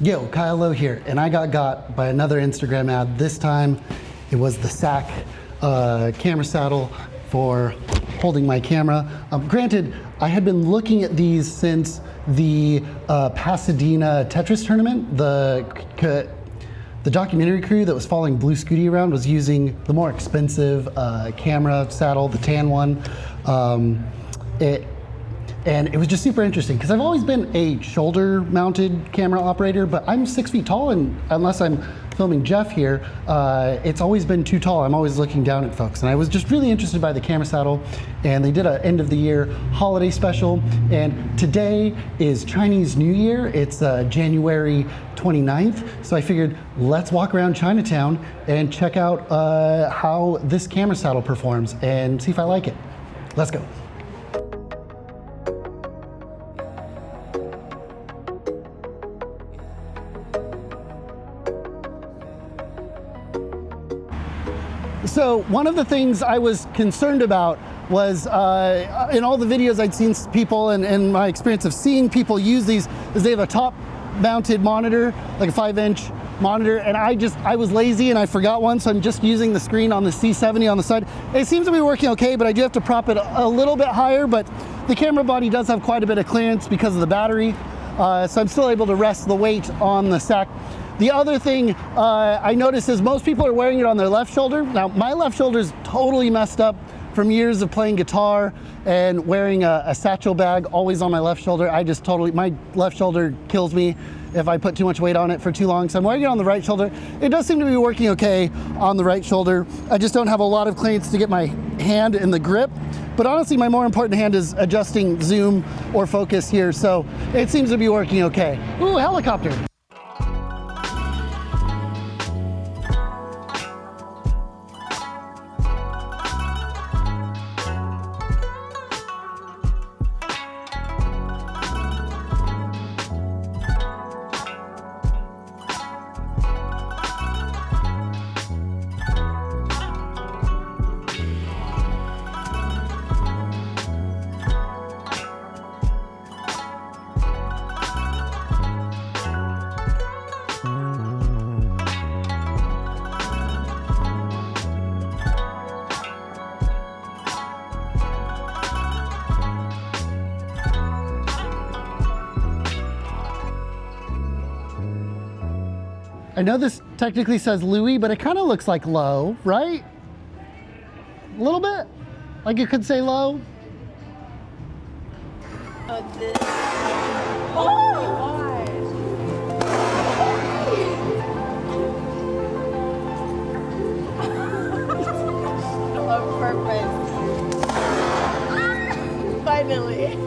Yo, Kyle Lowe here, and I got by another Instagram ad. This time it was the SAKK Camera Saddle for holding my camera. Granted, I had been looking at these since the Pasadena Tetris tournament. The documentary crew that was following Blue Scooty around was using the more expensive camera saddle, the tan one. And it was just super interesting because I've always been a shoulder mounted camera operator, but I'm 6 feet tall, and unless I'm filming Jeff here, it's always been too tall. I'm always looking down at folks. And I was just really interested by the camera saddle, and they did an end of the year holiday special. And today is Chinese New Year. It's January 29th. So I figured let's walk around Chinatown and check out how this camera saddle performs and see if I like it. Let's go. So one of the things I was concerned about was in all the videos I'd seen people and my experience of seeing people use these is they have a top mounted monitor, like a 5-inch monitor, and I was lazy and I forgot one, so I'm just using the screen on the C70 on the side. It seems to be working okay, but I do have to prop it a little bit higher, but the camera body does have quite a bit of clearance because of the battery, so I'm still able to rest the weight on the SAKK. The other thing I noticed is most people are wearing it on their left shoulder. Now, my left shoulder is totally messed up from years of playing guitar and wearing a satchel bag always on my left shoulder. My left shoulder kills me if I put too much weight on it for too long. So I'm wearing it on the right shoulder. It does seem to be working okay on the right shoulder. I just don't have a lot of clearance to get my hand in the grip. But honestly, my more important hand is adjusting zoom or focus here. So it seems to be working okay. Ooh, helicopter. I know this technically says Louis, but it kind of looks like Lowe, right? A little bit? Like you could say Lowe? Oh, this. Oh! On purpose. Finally.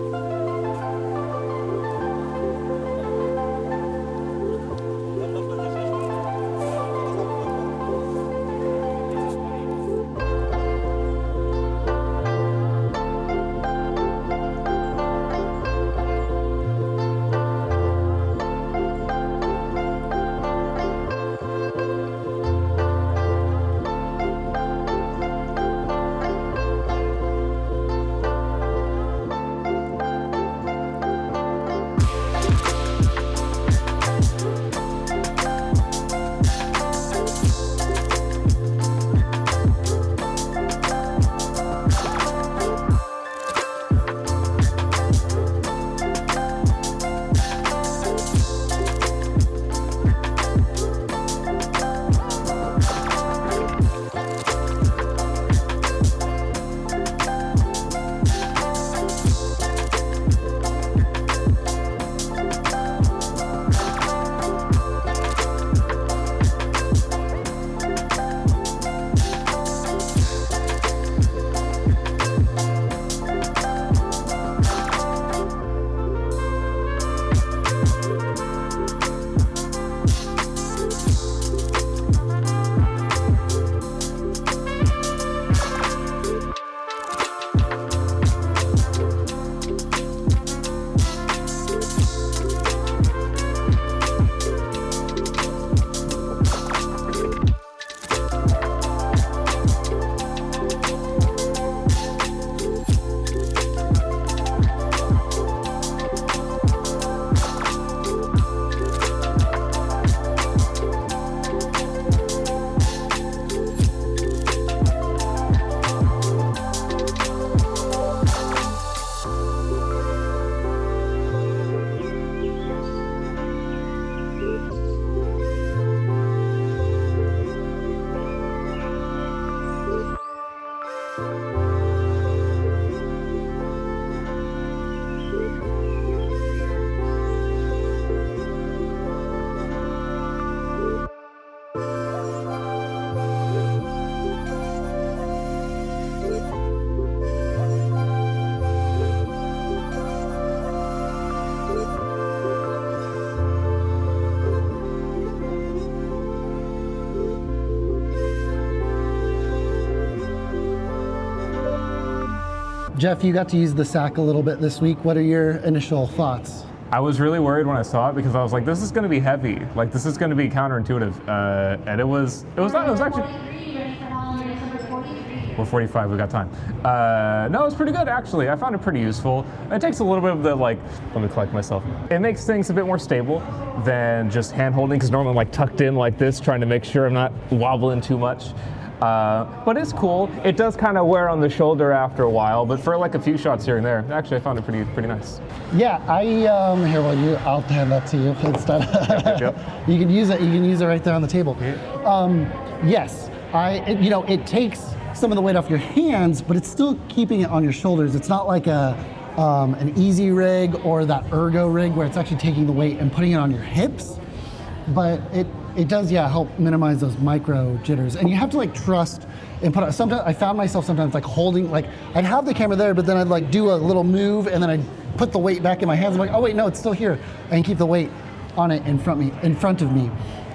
Jeff, you got to use the SAKK a little bit this week. What are your initial thoughts? I was really worried when I saw it because I was like, this is going to be heavy. Like, this is going to be counterintuitive. And it was not. It was actually. We're 45, we got time. No, it's pretty good, actually. I found it pretty useful. It takes a little bit of the, like, let me collect myself. It makes things a bit more stable than just hand holding, because normally I'm like tucked in like this, trying to make sure I'm not wobbling too much. But it's cool. It does kind of wear on the shoulder after a while, but for like a few shots here and there, actually I found it pretty nice. Yeah, here, well, I'll hand that to you instead. Yep. You can use it right there on the table. Yeah. Yes, it takes some of the weight off your hands, but it's still keeping it on your shoulders. It's not like an easy rig or that ergo rig where it's actually taking the weight and putting it on your hips, but it does, yeah, help minimize those micro jitters. And you have to like trust and put it. Sometimes I found myself sometimes like holding, like I'd have the camera there, but then I'd like do a little move and then I'd put the weight back in my hands. I'm like, oh wait, no, it's still here. I can keep the weight on it in front of me.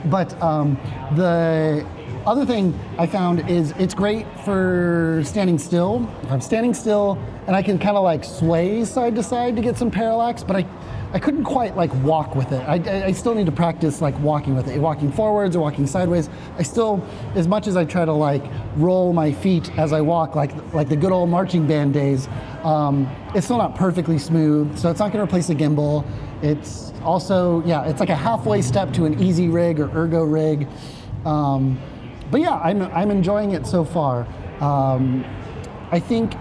But the other thing I found is it's great for standing still. If I'm standing still and I can kind of like sway side to side to get some parallax, but I couldn't quite like walk with it. I still need to practice like walking with it, walking forwards or walking sideways. I still, as much as I try to like roll my feet as I walk, like the good old marching band days, it's still not perfectly smooth. So it's not gonna replace a gimbal. It's also, yeah, it's like a halfway step to an easy rig or ergo rig. But yeah, I'm enjoying it so far. I think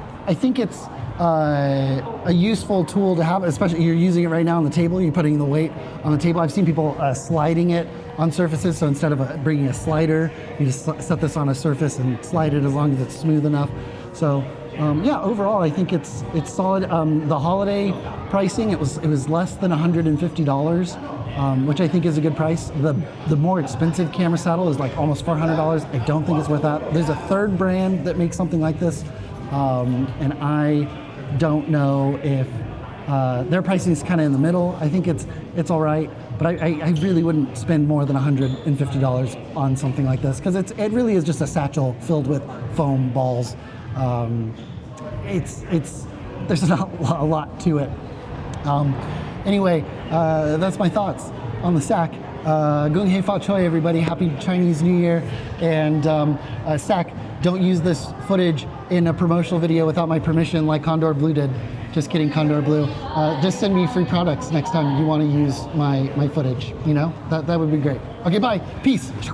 it's a useful tool to have, especially you're using it right now on the table. You're putting the weight on the table. I've seen people sliding it on surfaces. So instead of bringing a slider, you just set this on a surface and slide it as long as it's smooth enough. So yeah, overall, I think it's solid. The holiday pricing, it was less than $150. Which I think is a good price. The more expensive camera saddle is like almost $400. I don't think it's worth that. There's a third brand that makes something like this, and I don't know if their pricing is kind of in the middle. I think it's all right, but I really wouldn't spend more than $150 on something like this because it really is just a satchel filled with foam balls. There's not a lot to it. Anyway, that's my thoughts on the SAKK. Gung Hei Fa Choi, everybody. Happy Chinese New Year. And SAKK, don't use this footage in a promotional video without my permission like Condor Blue did. Just kidding, Condor Blue. Just send me free products next time you want to use my footage. You know, that would be great. Okay, bye. Peace.